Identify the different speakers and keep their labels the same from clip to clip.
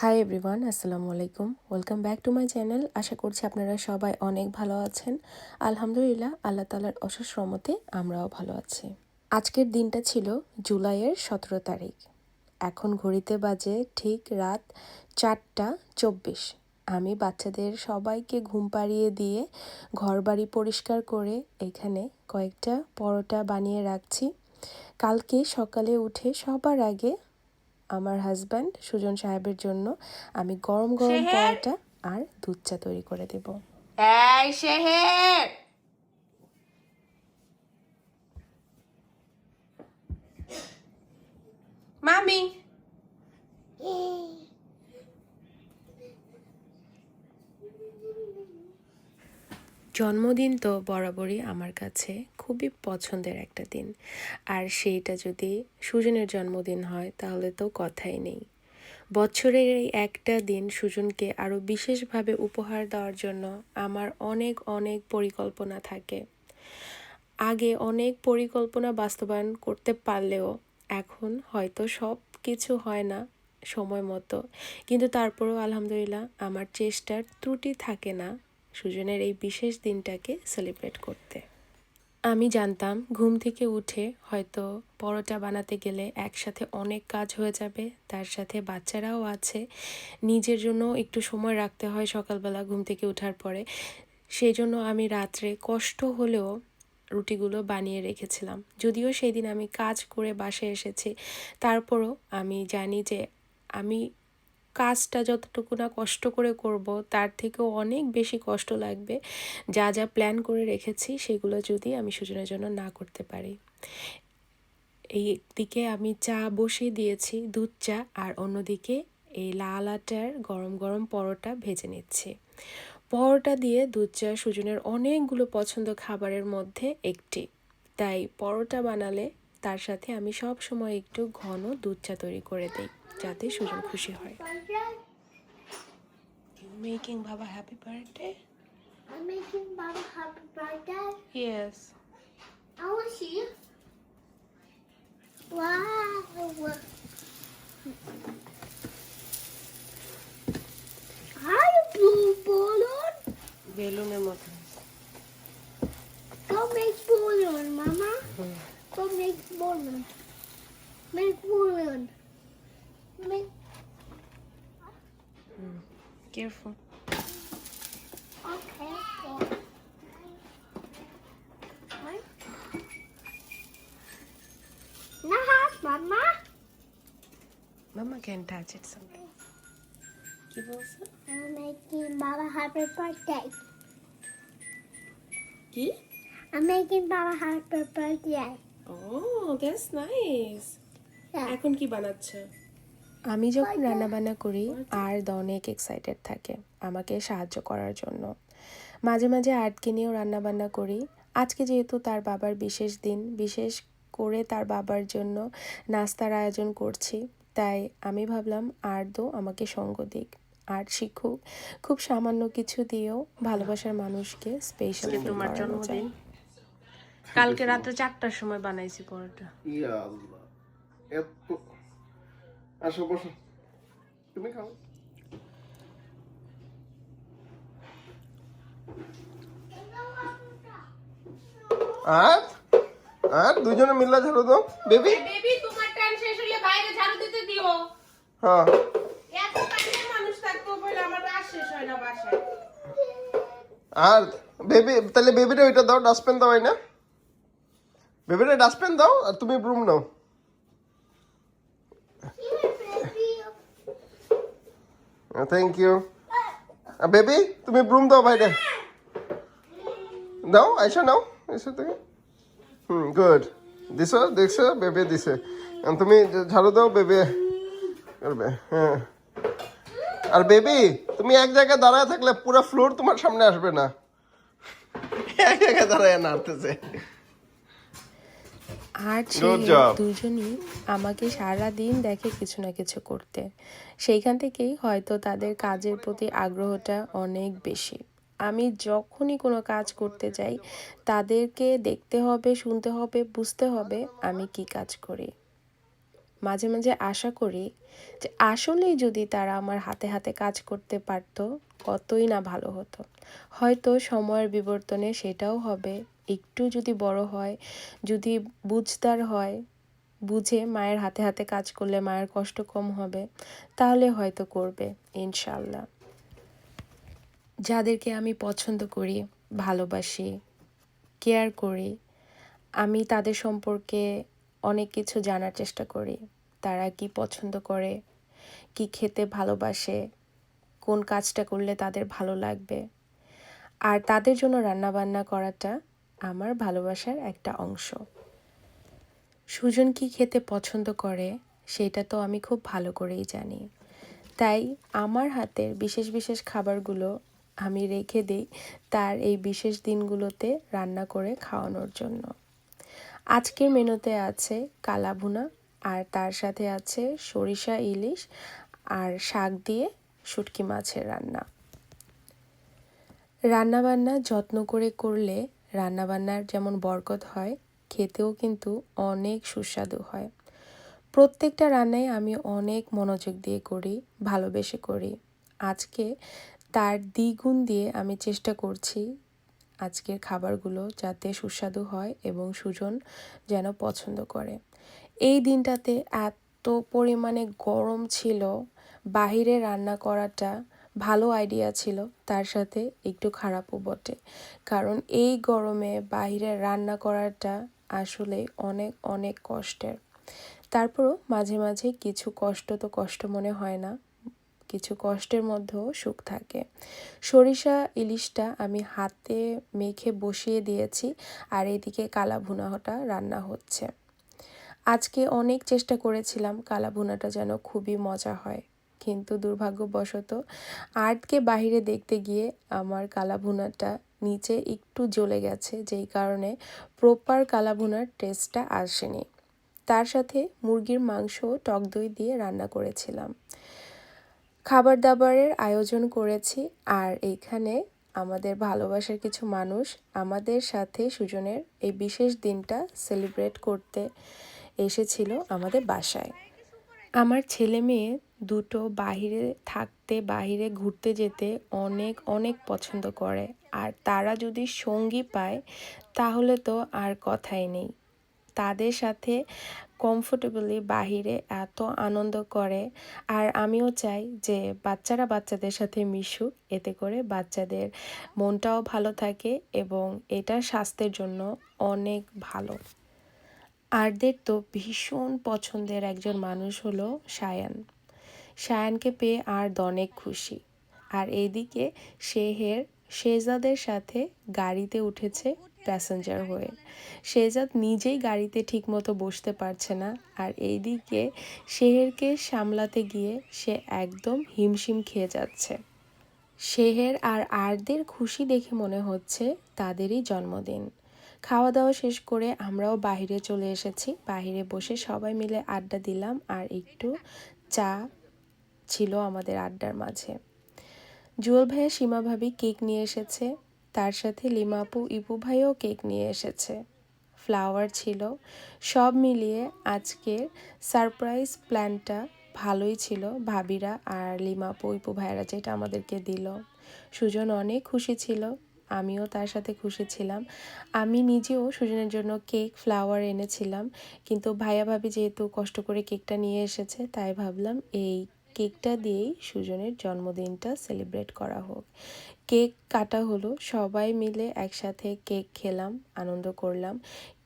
Speaker 1: High everyone, আসসালামু আলাইকুম। Welcome back to my channel. আশা করছি আপনারা সবাই অনেক ভালো আছেন। আলহামদুলিল্লাহ, আল্লাহ তাআলার অশেষ রহমতে আমরাও ভালো আছি। আজকের দিনটা ছিল জুলাইয়ের 17 তারিখ। এখন ঘড়িতে বাজে ঠিক রাত 4:24। আমি বাচ্চাদের সবাইকে ঘুম পাড়িয়ে দিয়ে ঘরবাড়ি পরিষ্কার করে এখানে কয়েকটা পরোটা বানিয়ে রাখছি। কালকে সকালে উঠে সবার আগে আমার হাজব্যান্ড সুজন সাহেবের জন্য আমি গরম গরম
Speaker 2: শেহের
Speaker 1: পরোটা আর দুধ চা তৈরি করে দেব।
Speaker 2: এই শেহের মামি
Speaker 1: জন্মদিন তো বরাবরই আমার কাছে খুবই পছন্দের একটা দিন, আর সেইটা যদি সুজনের জন্মদিন হয় তাহলে তো কথাই নেই। বছরের এই একটা দিন সুজনকে আরও বিশেষভাবে উপহার দেওয়ার জন্য আমার অনেক অনেক পরিকল্পনা থাকে। আগে অনেক পরিকল্পনা বাস্তবায়ন করতে পারলেও এখন হয়তো সব কিছু হয় না সময় মতো, কিন্তু তারপরেও আলহামদুলিল্লাহ আমার চেষ্টার ত্রুটি থাকে না সুজনের এই বিশেষ দিনটাকে সেলিব্রেট করতে। আমি জানতাম ঘুম থেকে উঠে হয়তো পরোটা বানাতে গেলে একসাথে অনেক কাজ হয়ে যাবে, তার সাথে বাচ্চারাও আছে, নিজের জন্য একটু সময় রাখতে হয় সকালবেলা ঘুম থেকে ওঠার পরে। সেই জন্য আমি রাত্রে কষ্ট হলেও রুটিগুলো বানিয়ে রেখেছিলাম। যদিও সেই দিন আমি কাজ করে বাসায় এসেছি, তারপরও আমি জানি যে আমি কাজটা যতটুকু না কষ্ট করে করব তার থেকেও অনেক বেশি কষ্ট লাগবে যা যা প্ল্যান করে রেখেছি সেগুলো যদি আমি সুজনের জন্য না করতে পারি। এই দিকে আমি চা বসিয়ে দিয়েছি, দুধ চা, আর অন্যদিকে এই লাল আটার গরম গরম পরোটা ভেজে নিচ্ছি। পরোটা দিয়ে দুধ চা সুজনের অনেকগুলো পছন্দ খাবারের মধ্যে একটি, তাই পরোটা বানালে তার সাথে আমি সব সময় একটু ঘন দুধ চা তৈরি করে দিই যাতে সুজন খুশি হয়। You making Baba happy birthday?
Speaker 3: I'm making Baba happy birthday.
Speaker 1: Yes.
Speaker 3: I want to see. Wow. Hi, blue balloon.
Speaker 1: বেলুনের মতো।
Speaker 3: Go make balloon, Mama. Go make balloon. Make balloon. Make.
Speaker 1: Careful.
Speaker 3: Okay. Nah, Mama.
Speaker 1: Mama can touch it something. কি বলছো?
Speaker 3: I'm making Baba happy birthday.
Speaker 1: কি?
Speaker 3: I'm making Baba happy birthday.
Speaker 1: Oh, that's nice.
Speaker 3: Yeah.
Speaker 1: এখন কি বানাচ্ছ? আমি যখন রান্না বান্না করি আর অনেক এক্সাইটেড থাকে আমাকে সাহায্য করার জন্য। মাঝে মাঝে আর্টকে নিয়েও রান্না বান্না করি। আজকে যেহেতু তার বাবার বিশেষ দিন, বিশেষ করে তার বাবার জন্য নাস্তার আয়োজন করছি, তাই আমি ভাবলাম আর্টও আমাকে সঙ্গ দিক, আর্ট শিখুক। খুব সামান্য কিছু দিয়েও ভালোবাসার মানুষকে স্পেশাল ফিল
Speaker 2: তোমার
Speaker 1: করানো যায়।
Speaker 2: জন্মদিন কালকে রাতে 4টার সময় বানাইছি পরোটা।
Speaker 4: ইয়া আল্লাহ, এত আসো বসো, তুমি খাও। আর আর দুজনে মিল্লা ঝাড়ু দাও বেবি।
Speaker 2: বেবি তোমার টাইম শেষ হলে বাইরে ঝাড়ু দিতে দিও।
Speaker 4: হ্যাঁ
Speaker 2: এত কাজের মানুষ থাকতো বলে আমার কাজ শেষ হয় না বাসায়।
Speaker 4: আর বেবি, তাহলে বেবিরে ওইটা দাও, ডাস্টবিন দাও, না বেবিরে ডাস্টবিন দাও আর তুমি ব্রুম নাও। Thank you. বেবি তুমি ব্রুম দাও বাইরে দাও, আইসা নাও এসে থেকে। গুড, দিছো দেখছো বেবি দিছে, তুমি ঝাড়ু দাও, বেবি করবে। হ্যাঁ, আর বেবি তুমি এক জায়গায় দাঁড়ায় থাকলে পুরো ফ্লোর তোমার সামনে আসবে না, এক জায়গায় দাঁড়ায় নাড়তেছে।
Speaker 1: আর
Speaker 4: Good
Speaker 1: সে
Speaker 4: job.
Speaker 1: দুজনই আমাকে সারা দিন দেখে কিছু না কিছু করতে, সেইখান থেকেই হয়তো তাদের কাজের প্রতি আগ্রহটা অনেক বেশি। আমি যখনই কোনো কাজ করতে যাই তাদেরকে দেখতে হবে, শুনতে হবে, বুঝতে হবে আমি কি কাজ করি। মাঝে মাঝে আশা করি যে আসলেই যদি তারা আমার হাতে হাতে কাজ করতে পারতো কতই না ভালো হতো। হয়তো সময়ের বিবর্তনে সেটাও হবে, একটু যদি বড় হয়, যদি বুঝদার হয়, বুঝে মায়ের হাতে হাতে কাজ করলে মায়ের কষ্ট কম হবে, তাহলে হয়তো করবে ইনশাল্লাহ। যাদেরকে আমি পছন্দ করি, ভালোবাসি, কেয়ার করি, আমি তাদের সম্পর্কে অনেক কিছু জানার চেষ্টা করি। তারা কি পছন্দ করে, কি খেতে ভালোবাসে, কোন কাজটা করলে তাদের ভালো লাগবে। আর তাদের জন্য রান্নাবান্না করাটা আমার ভালোবাসার একটা অংশ। সুজন কি খেতে পছন্দ করে সেটা তো আমি খুব ভালো করেই জানি। তাই আমার হাতের বিশেষ বিশেষ খাবারগুলো আমি রেখে দিই তার এই বিশেষ দিনগুলোতে রান্না করে খাওয়ানোর জন্য। আজকের মেনুতে আছে কালা ভুনা, আর তার সাথে আছে সরিষা ইলিশ আর শাক দিয়ে শুটকি মাছের রান্না। রান্নাবান্না যত্ন করে করলে রান্নাবান্নার যেমন বরকত হয়, খেতেও কিন্তু অনেক সুস্বাদু হয়। প্রত্যেকটা রান্নায় আমি অনেক মনোযোগ দিয়ে করি, ভালোবেসে করি। আজকে তার দ্বিগুণ দিয়ে আমি চেষ্টা করছি আজকের খাবারগুলো যাতে সুস্বাদু হয় এবং সুজন যেন পছন্দ করে। এই দিনটাতে এত পরিমাণে গরম ছিল, বাহিরে রান্না করাটা ভালো আইডিয়া ছিল, তার সাথে একটু খারাপও বটে। কারণ এই গরমে বাহিরে রান্না করাটা আসলে অনেক অনেক কষ্টের। তারপরও মাঝে মাঝে কিছু কষ্ট তো কষ্ট মনে হয় না, কিছু কষ্টের মধ্যেও সুখ থাকে। সরিষা ইলিশটা আমি হাতে মেখে বসিয়ে দিয়েছি, আর এদিকে কালা ভুনাটা রান্না হচ্ছে। আজকে অনেক চেষ্টা করেছিলাম কালা ভুনাটা যেন খুবই মজা হয়, কিন্তু দুর্ভাগ্যবশত আর্টকে বাহিরে দেখতে গিয়ে আমার কালা ভুনাটা নিচে একটু জ্বলে গেছে, যেই কারণে প্রপার কালা ভুনার টেস্টটা আসেনি। তার সাথে মুরগির মাংস টক দই দিয়ে রান্না করেছিলাম। খাবার দাবারের আয়োজন করেছি, আর এইখানে আমাদের ভালোবাসার কিছু মানুষ আমাদের সাথে সুজনের এই বিশেষ দিনটা সেলিব্রেট করতে এসেছিল আমাদের বাসায়। আমার ছেলে মেয়ে দুটো বাহিরে থাকতে, বাহিরে ঘুরতে যেতে অনেক অনেক পছন্দ করে, আর তারা যদি সঙ্গী পায় তাহলে তো আর কথাই নেই। তাদের সাথে কমফোর্টেবলি বাহিরে এত আনন্দ করে, আর আমিও চাই যে বাচ্চারা বাচ্চাদের সাথে মিশুক, এতে করে বাচ্চাদের মনটাও ভালো থাকে এবং এটা স্বাস্থ্যের জন্য অনেক ভালো। আরদের তো ভীষণ পছন্দের একজন মানুষ হলো সায়ান। সায়ানকে পেয়ে আর অনেক খুশি। আর এইদিকে শেহজাদের সাথে গাড়িতে উঠেছে প্যাসেঞ্জার হয়ে। শেহজাদ নিজেই গাড়িতে ঠিকমতো বসতে পারছে না, আর এইদিকে শেহেরকে সামলাতে গিয়ে সে একদম হিমশিম খেয়ে যাচ্ছে। শেহের আর আরদের খুশি দেখে মনে হচ্ছে তাদেরই জন্মদিন। খাওয়া দাওয়া শেষ করে আমরাও বাহিরে চলে এসেছি। বাহিরে বসে সবাই মিলে আড্ডা দিলাম, আর একটু চা ছিল আমাদের আড্ডার মাঝে। জুয়েল ভাইয়া সীমা ভাবি কেক নিয়ে এসেছে, তার সাথে লিমা আপু ইপু ভাইও কেক নিয়ে এসেছে, ফ্লাওয়ার ছিল। সব মিলিয়ে আজকের সারপ্রাইজ প্ল্যানটা ভালোই ছিল। ভাবিরা আর লিমা আপু ইপু ভাইয়ারা যেটা আমাদেরকে দিল, সুজন অনেক খুশি ছিল, আমিও তার সাথে খুশি ছিলাম। আমি নিজেও সুজনের জন্য কেক ফ্লাওয়ার এনেছিলাম, কিন্তু ভাইয়া ভাবি যেহেতু কষ্ট করে কেকটা নিয়ে এসেছে, তাই ভাবলাম এই কেকটা দিয়েই সুজনের জন্মদিনটা সেলিব্রেট করা হোক। কেক কাটা হলো, সবাই মিলে একসাথে কেক খেলাম, আনন্দ করলাম।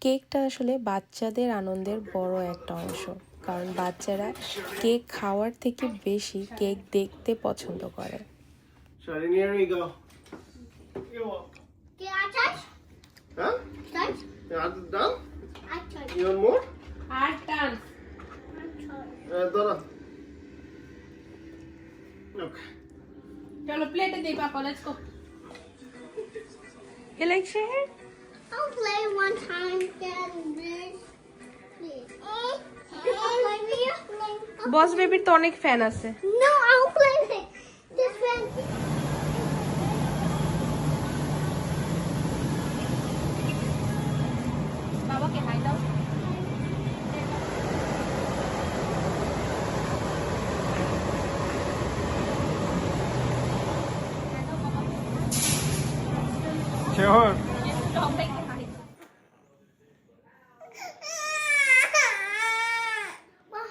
Speaker 1: কেকটা আসলে বাচ্চাদের আনন্দের বড় একটা অংশ, কারণ বাচ্চারা কেক খাওয়ার থেকে বেশি কেক দেখতে পছন্দ করে।
Speaker 4: Shining, here we go.
Speaker 3: Can I touch?
Speaker 4: Huh?
Speaker 3: Touch?
Speaker 4: Are you done?
Speaker 3: I touch.
Speaker 4: You want more?
Speaker 2: আর টান।
Speaker 3: I touch.
Speaker 4: Dora. Okay.
Speaker 2: চলো প্লেটে দেই papa, let's go.
Speaker 1: You like Sheher?
Speaker 3: I'll play one time, then this.
Speaker 1: Boss বেবির তো অনেক fan আছে।
Speaker 3: No, I'll play this one.
Speaker 2: বাবাকে high দাও।
Speaker 4: Sure.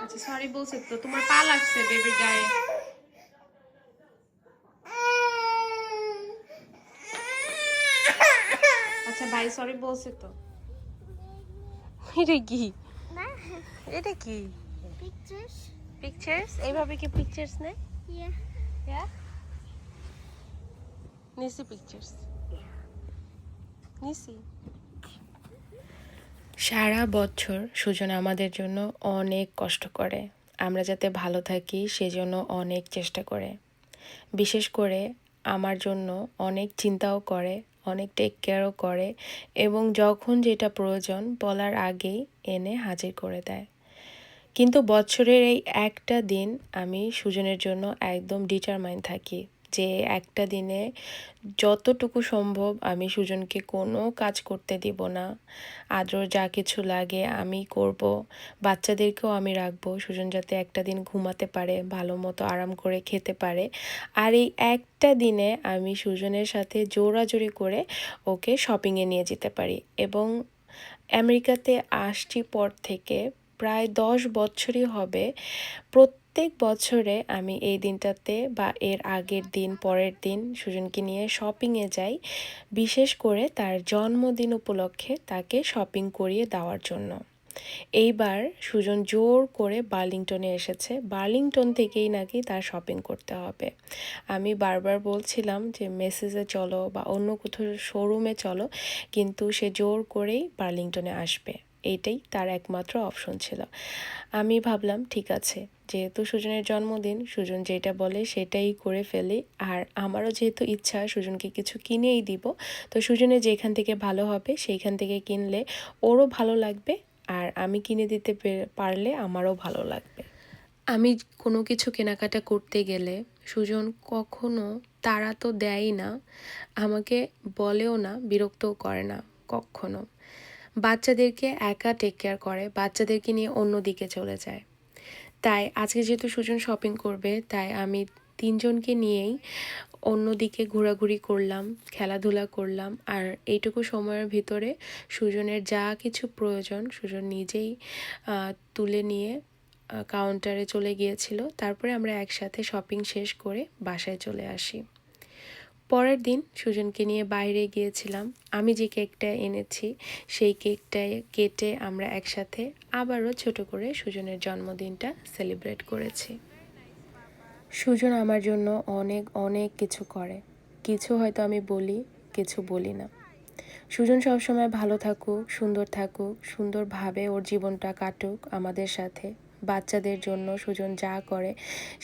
Speaker 1: আচ্ছা সরি বলছে তো, তোমার পা লাগছে বেবির গায়ে। আচ্ছা ভাই সরি বলছে তো। এটা কি? এটা কি?
Speaker 3: Pictures?
Speaker 1: পিকচার্স? এইভাবে কি পিকচার্স নেয়?
Speaker 3: Yeah.
Speaker 1: Yeah? নিসি পিকচার্স। নিসি। সারা বছর সুজন আমাদের জন্য অনেক কষ্ট করে। আমরা যাতে ভালো থাকি সেজন্য অনেক চেষ্টা করে। বিশেষ করে আমার জন্য অনেক চিন্তাও করে, অনেক টেক কেয়ারও করে এবং যখন যেটা প্রয়োজন বলার আগেই এনে হাজির করে দেয়। কিন্তু বছরের এই একটা দিন আমি সুজনের জন্য একদম ডিটারমাইন থাকি যে একটা দিনে যতটুকু সম্ভব আমি সুজনকে কোনো কাজ করতে দিব না। আদর যা কিছু লাগে আমি করব, বাচ্চাদেরকেও আমি রাখবো, সুজন যাতে একটা দিন ঘুমাতে পারে, ভালো মতো আরাম করে খেতে পারে। আর এই একটা দিনে আমি সুজনের সাথে জোরাজোরি করে ওকে শপিংয়ে নিয়ে যেতে পারি। এবং আমেরিকাতে আসছি পর থেকে প্রায় 10 বছরই হবে, প্রত্যেক বছরে আমি এই দিনটাতে বা এর আগের দিন পরের দিন সুজনকে নিয়ে শপিংয়ে যাই, বিশেষ করে তার জন্মদিন উপলক্ষে তাকে শপিং করিয়ে দেওয়ার জন্য। এইবার সুজন জোর করে বার্লিংটনে এসেছে, বার্লিংটন থেকেই নাকি তার শপিং করতে হবে। আমি বারবার বলছিলাম যে মেসেজে চলো বা অন্য কোথাও শোরুমে চলো, কিন্তু সে জোর করেই বার্লিংটনে আসবে, এইটাই তার একমাত্র অপশন ছিল। আমি ভাবলাম ঠিক আছে, যেহেতু সুজনের জন্মদিন, সুজন যেটা বলে সেটাই করে ফেলি। আর আমারও যেহেতু ইচ্ছা সুজনকে কিছু কিনেই দিব, তো সুজনের যেখান থেকে ভালো হবে সেইখান থেকে কিনলে ওরও ভালো লাগবে, আর আমি কিনে দিতে পারলে আমারও ভালো লাগবে। আমি কোনো কিছু কেনাকাটা করতে গেলে সুজন কখনো তাড়া তো দেয়ই না, আমাকে বলেও না, বিরক্তও করে না কখনো। বাচ্চাদেরকে একা টেক কেয়ার করে, বাচ্চাদেরকে নিয়ে অন্য দিকে চলে যায়। তাই আজকে যেহেতু সুজন শপিং করবে, তাই আমি 3 জনকে নিয়েই অন্যদিকে ঘোরাঘুরি করলাম, খেলাধুলা করলাম। আর এইটুকু সময়ের ভিতরে সুজনের যা কিছু প্রয়োজন সুজন নিজেই তুলে নিয়ে কাউন্টারে চলে গিয়েছিল। তারপরে আমরা একসাথে শপিং শেষ করে বাসায় চলে আসি। পরের দিন সুজনকে নিয়ে বাইরে গিয়েছিলাম। আমি যে কেকটা এনেছি সেই কেকটা কেটে আমরা একসাথে আবারও ছোট করে সুজনের জন্মদিনটা সেলিব্রেট করেছি। সুজন আমার জন্য অনেক অনেক কিছু করে, কিছু হয়তো আমি বলি, কিছু বলি না। সুজন সবসময় ভালো থাকুক, সুন্দর থাকুক, সুন্দরভাবে ওর জীবনটা কাটুক আমাদের সাথে। বাচ্চাদের জন্য সুজন যা করে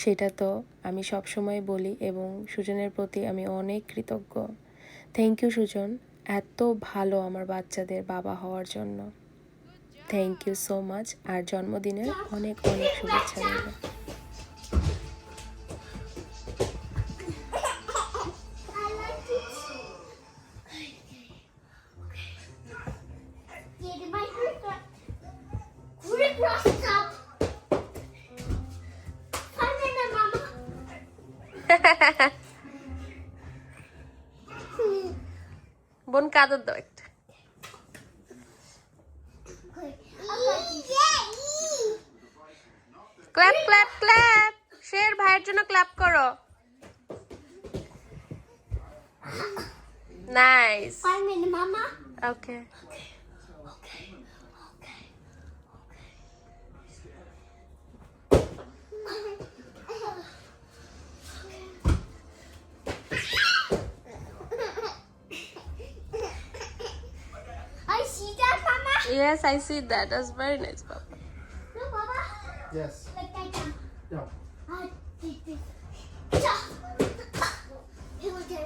Speaker 1: সেটা তো আমি সবসময় বলি এবং সুজনের প্রতি আমি অনেক কৃতজ্ঞ। থ্যাংক ইউ সুজন, এত ভালো আমার বাচ্চাদের বাবা হওয়ার জন্য। Thank you so much. আর জন্মদিনের অনেক অনেক শুভেচ্ছা রইল।
Speaker 3: I like it. Get my grip up. Grip rust up. 5 minutes, Mama.
Speaker 1: বোন কাঁদর দাও একটা। ক্ল্যাপ ক্ল্যাপ ক্ল্যাপ, শের ভাইয়ের জন্য ক্ল্যাপ করো। Nice.
Speaker 3: 5 minutes, Mama.
Speaker 1: Okay.
Speaker 3: I see that, Mama.
Speaker 1: Yes, I see that. That's very nice, Papa.
Speaker 3: No, Mama.
Speaker 4: Yes.
Speaker 3: Like that.
Speaker 4: Yeah.
Speaker 3: I did this. Here we go.